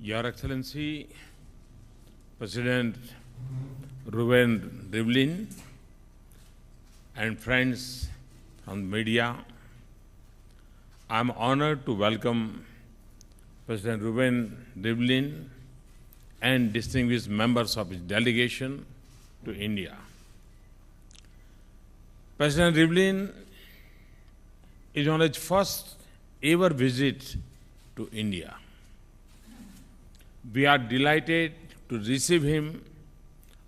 Your Excellency, President Ruben Rivlin, and friends from the media, I am honored to welcome President Ruben Rivlin and distinguished members of his delegation to India. President Rivlin is on his first ever visit to India. We are delighted to receive him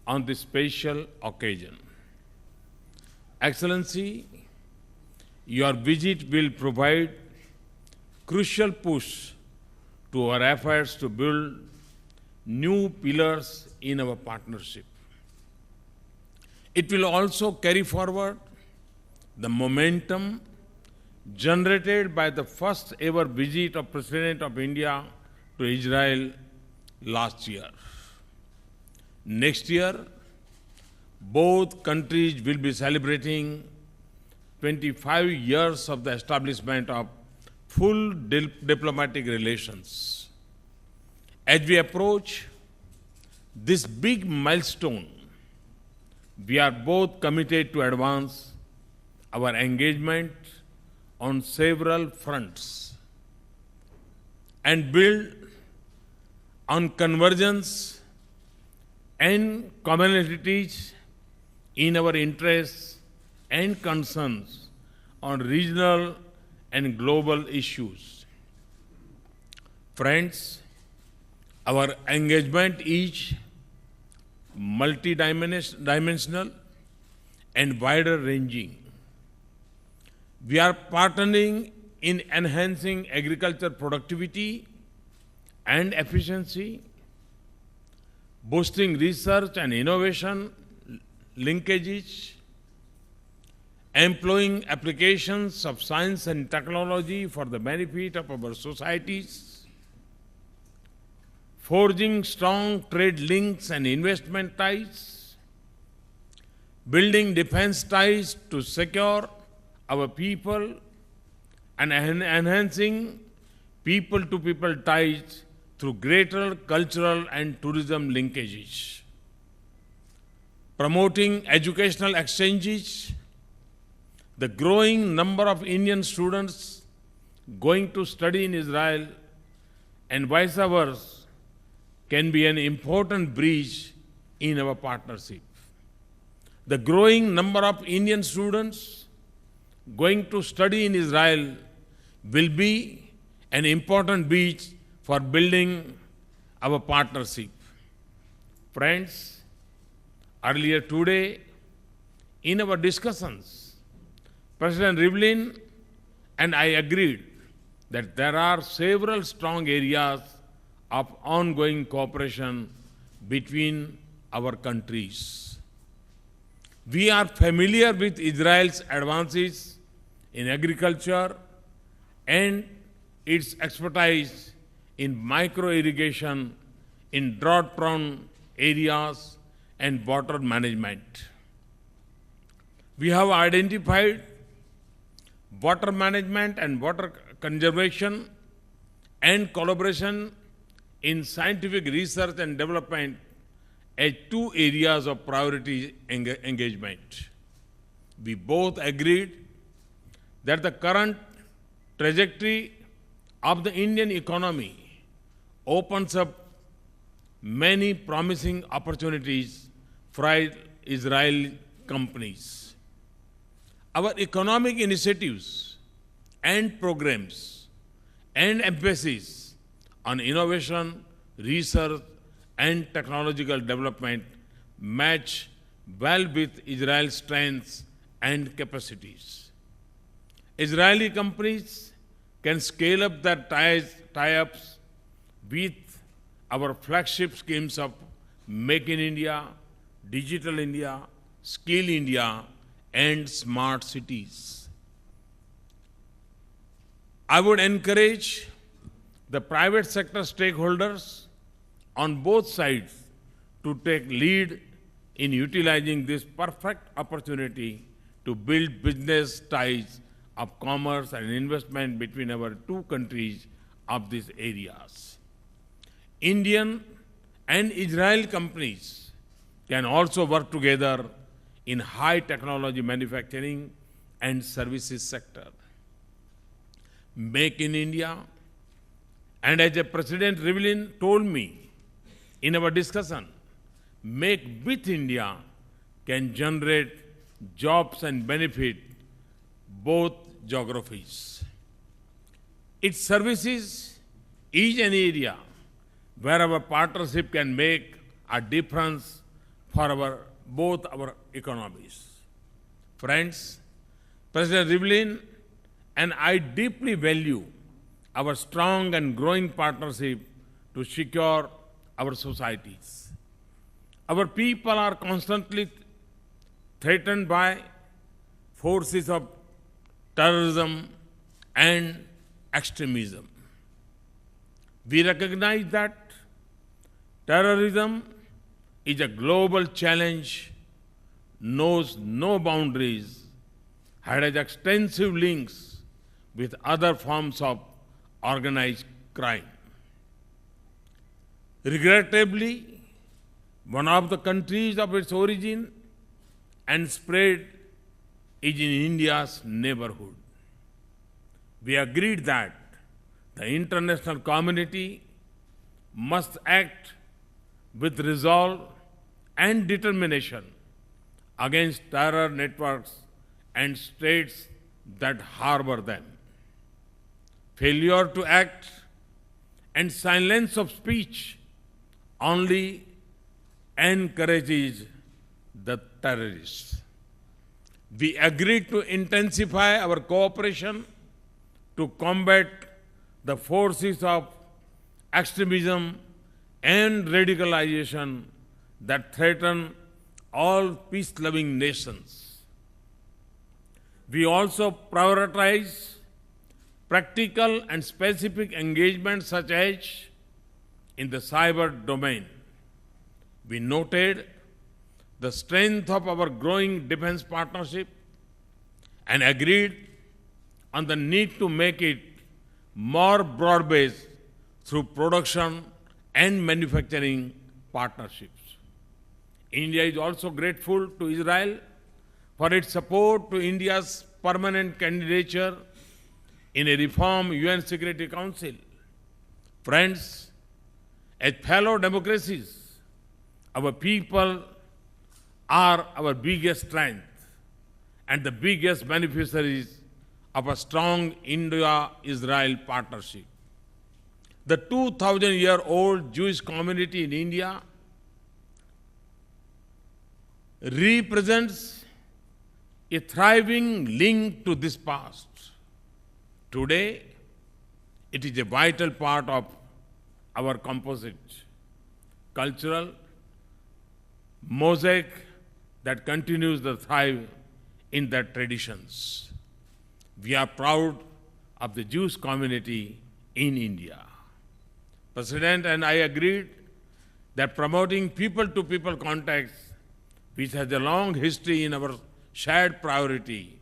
on this special occasion. Excellency, your visit will provide crucial push to our efforts to build new pillars in our partnership. It will also carry forward the momentum generated by the first ever visit of President of India to Israel last year. Next year, both countries will be celebrating 25 years of the establishment of full diplomatic relations. As we approach this big milestone, we are both committed to advance our engagement on several fronts and build on convergence and commonalities in our interests and concerns on regional and global issues. Friends, our engagement is multidimensional and wider ranging. We are partnering in enhancing agriculture productivity and efficiency, boosting research and innovation linkages, employing applications of science and technology for the benefit of our societies, forging strong trade links and investment ties, building defense ties to secure our people, and enhancing people-to-people ties through greater cultural and tourism linkages, promoting educational exchanges. The growing number of Indian students going to study in Israel and vice versa can be an important bridge in our partnership. The growing number of Indian students going to study in Israel will be an important bridge for building our partnership. Friends, earlier today, in our discussions, President Rivlin and I agreed that there are several strong areas of ongoing cooperation between our countries. We are familiar with Israel's advances in agriculture and its expertise in micro-irrigation in drought-prone areas and water management. We have identified water management and water conservation and collaboration in scientific research and development as two areas of priority engagement. We both agreed that the current trajectory of the Indian economy opens up many promising opportunities for Israeli companies. Our economic initiatives and programs and emphasis on innovation, research, and technological development match well with Israel's strengths and capacities. Israeli companies can scale up their tie-ups with our flagship schemes of Make in India, Digital India, Skill India, and Smart Cities. I would encourage the private sector stakeholders on both sides to take lead in utilizing this perfect opportunity to build business ties of commerce and investment between our two countries of these areas. Indian and Israeli companies can also work together in high technology manufacturing and services sector. Make in India, and as a President Rivlin told me in our discussion, Make with India can generate jobs and benefit both geographies. It services is an area where our partnership can make a difference for both our economies. Friends, President Rivlin and I deeply value our strong and growing partnership to secure our societies. Our people are constantly threatened by forces of terrorism and extremism. We recognize that terrorism is a global challenge, knows no boundaries, has extensive links with other forms of organized crime. Regrettably, one of the countries of its origin and spread is in India's neighborhood. We agreed that the international community must act with resolve and determination against terror networks and states that harbor them. Failure to act and silence of speech only encourages the terrorists. We agreed to intensify our cooperation to combat the forces of extremism and radicalization that threaten all peace-loving nations. We also prioritize practical and specific engagements such as in the cyber domain. We noted the strength of our growing defense partnership and agreed on the need to make it more broad-based through production and manufacturing partnerships. India is also grateful to Israel for its support to India's permanent candidature in a reformed UN Security Council. Friends, as fellow democracies, our people are our biggest strength and the biggest beneficiaries of a strong India-Israel partnership. The 2,000-year-old Jewish community in India represents a thriving link to this past. Today, it is a vital part of our composite cultural mosaic that continues to thrive in their traditions. We are proud of the Jewish community in India. President and I agreed that promoting people-to-people contacts, which has a long history in our shared priority,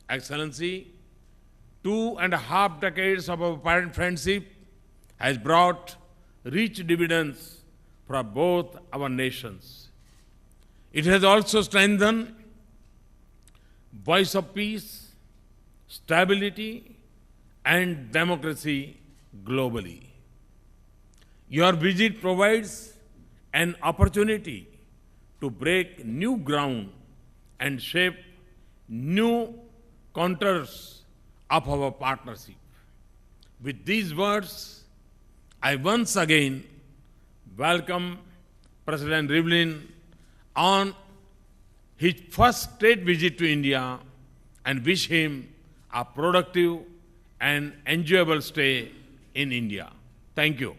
Excellency, 2.5 decades of our parent friendship has brought rich dividends for both our nations. It has also strengthened voice of peace, stability, and democracy globally. Your visit provides an opportunity to break new ground and shape new contours of our partnership. With these words, I once again welcome President Rivlin on his first state visit to India and wish him a productive and enjoyable stay in India. Thank you.